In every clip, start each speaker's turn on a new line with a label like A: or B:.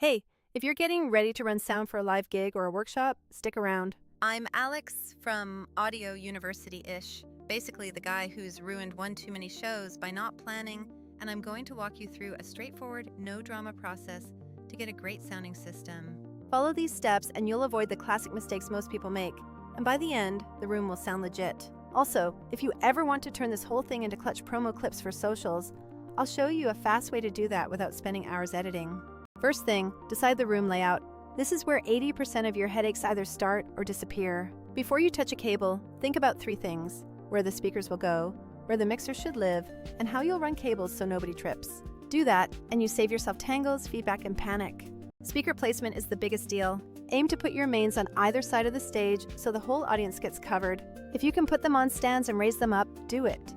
A: Hey, if you're getting ready to run sound for a live gig or a workshop, stick around.
B: I'm Alex from Audio University-ish, basically the guy who's ruined one too many shows by not planning, and I'm going to walk you through a straightforward, no-drama process to get a great sounding system.
A: Follow these steps and you'll avoid the classic mistakes most people make. And by the end, the room will sound legit. Also, if you ever want to turn this whole thing into clutch promo clips for socials, I'll show you a fast way to do that without spending hours editing. First thing, decide the room layout. This is where 80% of your headaches either start or disappear. Before you touch a cable, think about three things: where the speakers will go, where the mixer should live, and how you'll run cables so nobody trips. Do that, and you save yourself tangles, feedback, and panic. Speaker placement is the biggest deal. Aim to put your mains on either side of the stage so the whole audience gets covered. If you can put them on stands and raise them up, do it.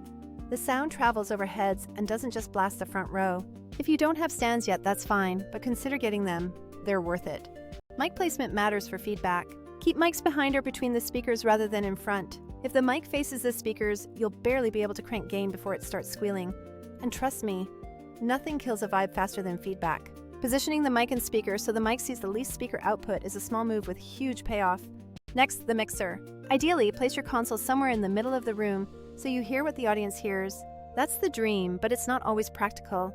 A: The sound travels over heads and doesn't just blast the front row. If you don't have stands yet, that's fine, but consider getting them. They're worth it. Mic placement matters for feedback. Keep mics behind or between the speakers rather than in front. If the mic faces the speakers, you'll barely be able to crank gain before it starts squealing. And trust me, nothing kills a vibe faster than feedback. Positioning the mic and speaker so the mic sees the least speaker output is a small move with huge payoff. Next, the mixer. Ideally, place your console somewhere in the middle of the room so you hear what the audience hears. That's the dream, but it's not always practical.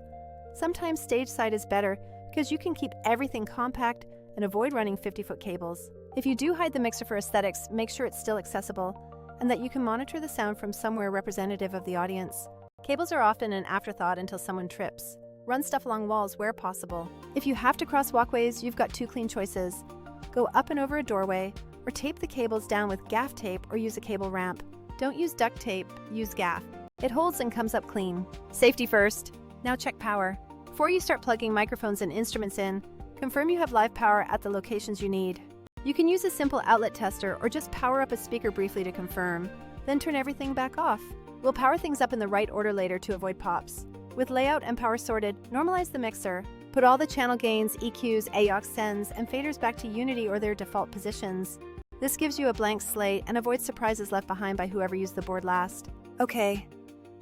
A: Sometimes stage side is better because you can keep everything compact and avoid running 50-foot cables. If you do hide the mixer for aesthetics, make sure it's still accessible and that you can monitor the sound from somewhere representative of the audience. Cables are often an afterthought until someone trips. Run stuff along walls where possible. If you have to cross walkways, you've got two clean choices. Go up and over a doorway, or tape the cables down with gaff tape or use a cable ramp. Don't use duct tape, use gaff. It holds and comes up clean. Safety first. Now check power. Before you start plugging microphones and instruments in, confirm you have live power at the locations you need. You can use a simple outlet tester or just power up a speaker briefly to confirm, then turn everything back off. We'll power things up in the right order later to avoid pops. With layout and power sorted, normalize the mixer. Put all the channel gains, EQs, AUX sends, and faders back to unity or their default positions. This gives you a blank slate and avoids surprises left behind by whoever used the board last. Okay,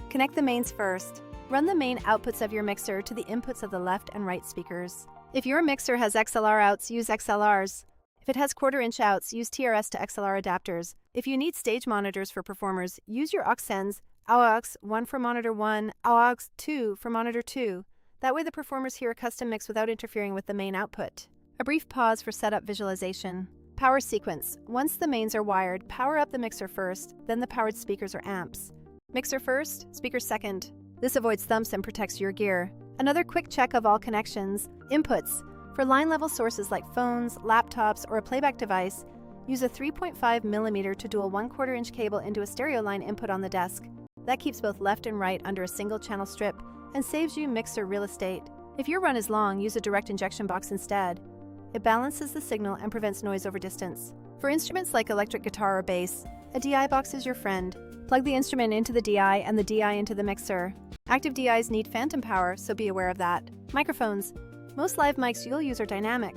A: connect the mains first. Run the main outputs of your mixer to the inputs of the left and right speakers. If your mixer has XLR outs, use XLRs. If it has quarter-inch outs, use TRS to XLR adapters. If you need stage monitors for performers, use your aux sends, AUX 1 for monitor 1, AUX 2 for monitor 2. That way the performers hear a custom mix without interfering with the main output. A brief pause for setup visualization. Power sequence. Once the mains are wired, power up the mixer first, then the powered speakers or amps. Mixer first, speaker second. This avoids thumps and protects your gear. Another quick check of all connections. Inputs. For line-level sources like phones, laptops, or a playback device, use a 3.5mm to dual 1/4 inch cable into a stereo line input on the desk. That keeps both left and right under a single channel strip and saves you mixer real estate. If your run is long, use a direct injection box instead. It balances the signal and prevents noise over distance. For instruments like electric guitar or bass, a DI box is your friend. Plug the instrument into the DI and the DI into the mixer. Active DIs need phantom power, so be aware of that. Microphones. Most live mics you'll use are dynamic.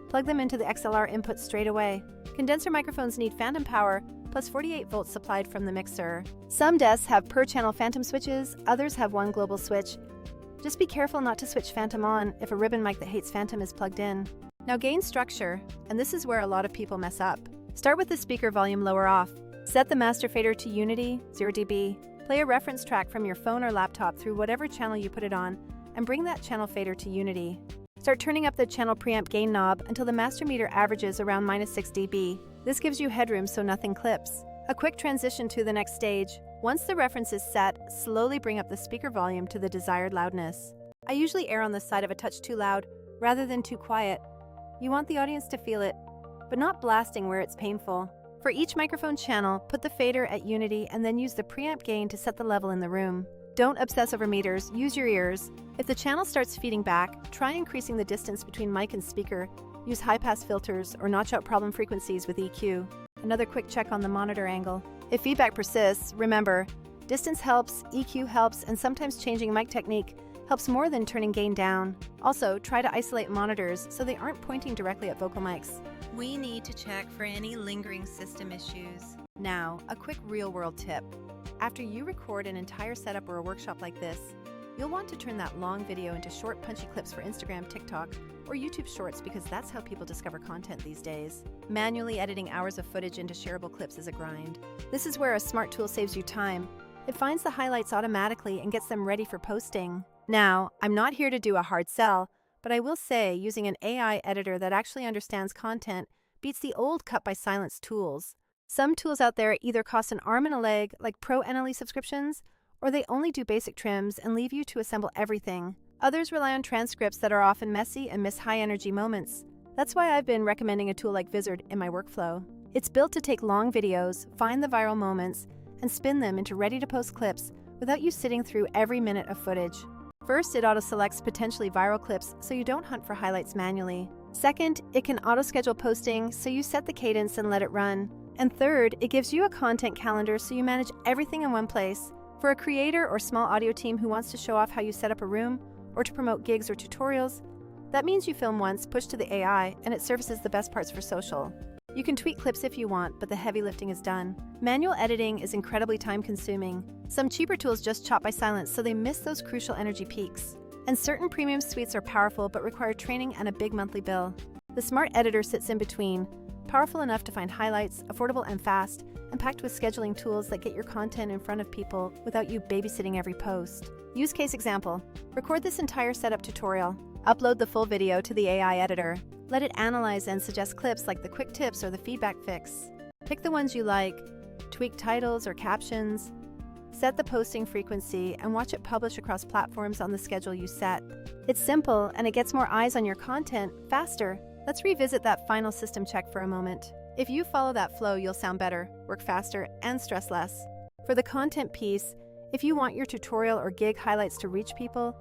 A: Plug them into the XLR input straight away. Condenser microphones need phantom power, plus 48 volts supplied from the mixer. Some desks have per-channel phantom switches, others have one global switch. Just be careful not to switch phantom on if a ribbon mic that hates phantom is plugged in. Now gain structure, and this is where a lot of people mess up. Start with the speaker volume lower off. Set the master fader to unity, 0 dB. Play a reference track from your phone or laptop through whatever channel you put it on, and bring that channel fader to unity. Start turning up the channel preamp gain knob until the master meter averages around -6 dB. This gives you headroom so nothing clips. A quick transition to the next stage. Once the reference is set, slowly bring up the speaker volume to the desired loudness. I usually err on the side of a touch too loud rather than too quiet. You want the audience to feel it, but not blasting where it's painful. For each microphone channel, put the fader at unity and then use the preamp gain to set the level in the room. Don't obsess over meters, use your ears. If the channel starts feeding back, try increasing the distance between mic and speaker. Use high-pass filters or notch out problem frequencies with EQ. Another quick check on the monitor angle. If feedback persists, remember, distance helps, EQ helps, and sometimes changing mic technique helps more than turning gain down. Also, try to isolate monitors so they aren't pointing directly at vocal mics.
B: We need to check for any lingering system issues.
A: Now, a quick real-world tip. After you record an entire setup or a workshop like this, You'll want to turn that long video into short, punchy clips for Instagram, TikTok, or YouTube Shorts because that's how people discover content these days. Manually editing hours of footage into shareable clips is a grind. This is where a smart tool saves you time. It finds the highlights automatically and gets them ready for posting. Now, I'm not here to do a hard sell, but I will say using an AI editor that actually understands content beats the old cut-by-silence tools. Some tools out there either cost an arm and a leg, like Pro NLE subscriptions, or they only do basic trims and leave you to assemble everything. Others rely on transcripts that are often messy and miss high-energy moments. That's why I've been recommending a tool like Vizard in my workflow. It's built to take long videos, find the viral moments, and spin them into ready-to-post clips without you sitting through every minute of footage. First, it auto-selects potentially viral clips so you don't hunt for highlights manually. Second, it can auto-schedule posting so you set the cadence and let it run. And third, it gives you a content calendar so you manage everything in one place. For a creator or small audio team who wants to show off how you set up a room or to promote gigs or tutorials, that means you film once, push to the AI, and it surfaces the best parts for social. You can tweak clips if you want, but the heavy lifting is done. Manual editing is incredibly time-consuming. Some cheaper tools just chop by silence so they miss those crucial energy peaks. And certain premium suites are powerful but require training and a big monthly bill. The Smart Editor sits in between, powerful enough to find highlights, affordable and fast, and packed with scheduling tools that get your content in front of people without you babysitting every post. Use case example. Record this entire setup tutorial. Upload the full video to the AI editor. Let it analyze and suggest clips like the quick tips or the feedback fix. Pick the ones you like, tweak titles or captions, set the posting frequency, and watch it publish across platforms on the schedule you set. It's simple and it gets more eyes on your content faster. Let's revisit that final system check for a moment. If you follow that flow, you'll sound better, work faster, and stress less. For the content piece, if you want your tutorial or gig highlights to reach people,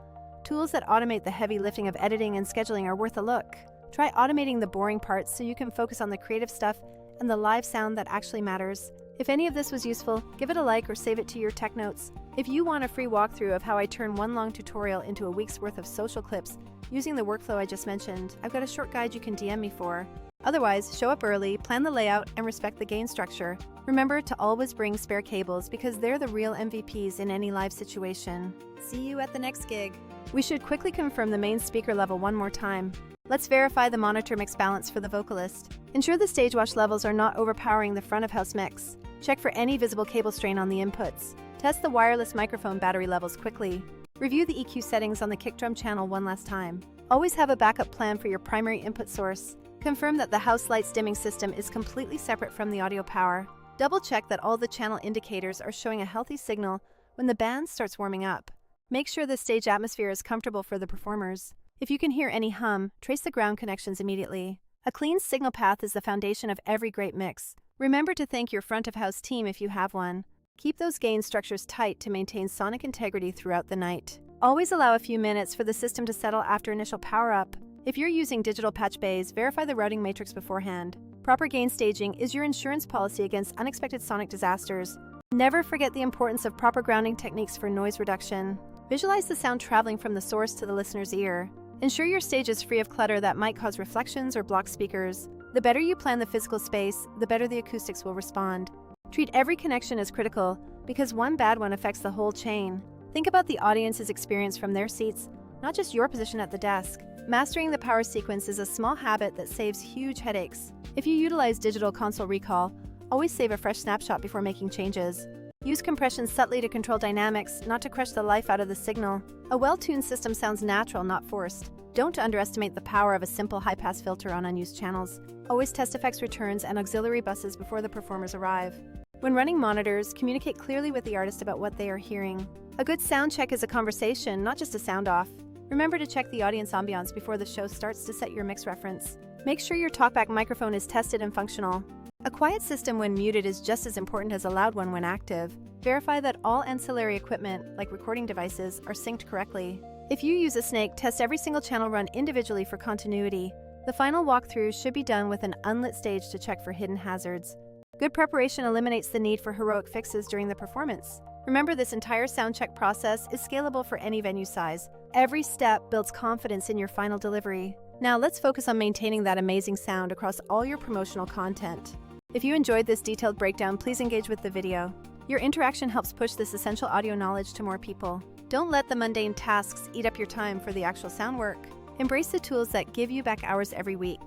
A: tools that automate the heavy lifting of editing and scheduling are worth a look. Try automating the boring parts so you can focus on the creative stuff and the live sound that actually matters. If any of this was useful, give it a like or save it to your tech notes. If you want a free walkthrough of how I turn one long tutorial into a week's worth of social clips using the workflow I just mentioned, I've got a short guide you can DM me for. Otherwise, show up early, plan the layout, and respect the gain structure. Remember to always bring spare cables because they're the real MVPs in any live situation.
B: See you at the next gig.
A: We should quickly confirm the main speaker level one more time. Let's verify the monitor mix balance for the vocalist. Ensure the stage wash levels are not overpowering the front of house mix. Check for any visible cable strain on the inputs. Test the wireless microphone battery levels quickly. Review the EQ settings on the kick drum channel one last time. Always have a backup plan for your primary input source. Confirm that the house lights dimming system is completely separate from the audio power. Double check that all the channel indicators are showing a healthy signal when the band starts warming up. Make sure the stage atmosphere is comfortable for the performers. If you can hear any hum, trace the ground connections immediately. A clean signal path is the foundation of every great mix. Remember to thank your front of house team if you have one. Keep those gain structures tight to maintain sonic integrity throughout the night. Always allow a few minutes for the system to settle after initial power-up. If you're using digital patch bays, verify the routing matrix beforehand. Proper gain staging is your insurance policy against unexpected sonic disasters. Never forget the importance of proper grounding techniques for noise reduction. Visualize the sound traveling from the source to the listener's ear. Ensure your stage is free of clutter that might cause reflections or block speakers. The better you plan the physical space, the better the acoustics will respond. Treat every connection as critical because one bad one affects the whole chain. Think about the audience's experience from their seats, not just your position at the desk. Mastering the power sequence is a small habit that saves huge headaches. If you utilize digital console recall, always save a fresh snapshot before making changes. Use compression subtly to control dynamics, not to crush the life out of the signal. A well-tuned system sounds natural, not forced. Don't underestimate the power of a simple high-pass filter on unused channels. Always test effects returns and auxiliary buses before the performers arrive. When running monitors, communicate clearly with the artist about what they are hearing. A good sound check is a conversation, not just a sound off. Remember to check the audience ambiance before the show starts to set your mix reference. Make sure your talkback microphone is tested and functional. A quiet system when muted is just as important as a loud one when active. Verify that all ancillary equipment, like recording devices, are synced correctly. If you use a snake, test every single channel run individually for continuity. The final walkthrough should be done with an unlit stage to check for hidden hazards. Good preparation eliminates the need for heroic fixes during the performance. Remember, this entire sound check process is scalable for any venue size. Every step builds confidence in your final delivery. Now let's focus on maintaining that amazing sound across all your promotional content. If you enjoyed this detailed breakdown, please engage with the video. Your interaction helps push this essential audio knowledge to more people. Don't let the mundane tasks eat up your time for the actual sound work. Embrace the tools that give you back hours every week.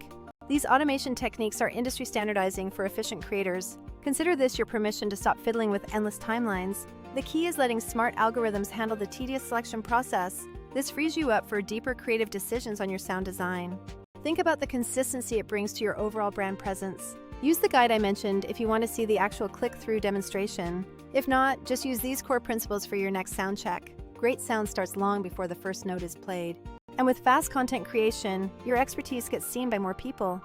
A: These automation techniques are industry standardizing for efficient creators. Consider this your permission to stop fiddling with endless timelines. The key is letting smart algorithms handle the tedious selection process. This frees you up for deeper creative decisions on your sound design. Think about the consistency it brings to your overall brand presence. Use the guide I mentioned if you want to see the actual click-through demonstration. If not, just use these core principles for your next sound check. Great sound starts long before the first note is played. And with fast content creation, your expertise gets seen by more people.